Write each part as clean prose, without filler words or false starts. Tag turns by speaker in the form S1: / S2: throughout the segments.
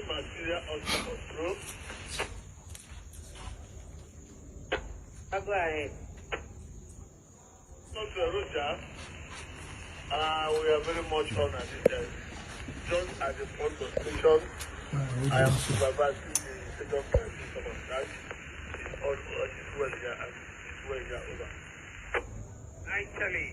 S1: Material under control.
S2: Go ahead.
S1: Not to Roger. We are very much honored. Just at the front of the station, I am supervising the station system of that. It's all it's well here and it's well here over.
S2: Actually.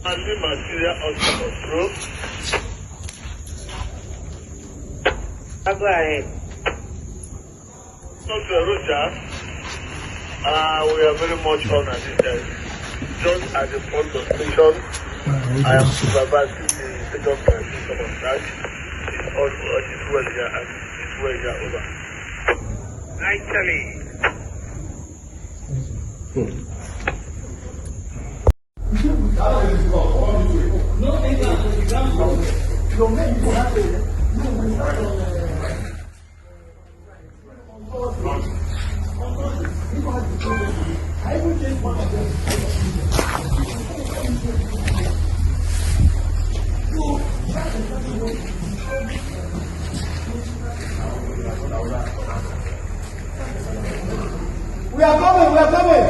S1: Handling material under control.
S2: Go ahead.
S1: Not to Roger. We are very much honored. Just at the front of the station, I am supervising the station system of that. It's all it's well here and it's well here over.
S2: Actually.
S3: We are coming, we are coming.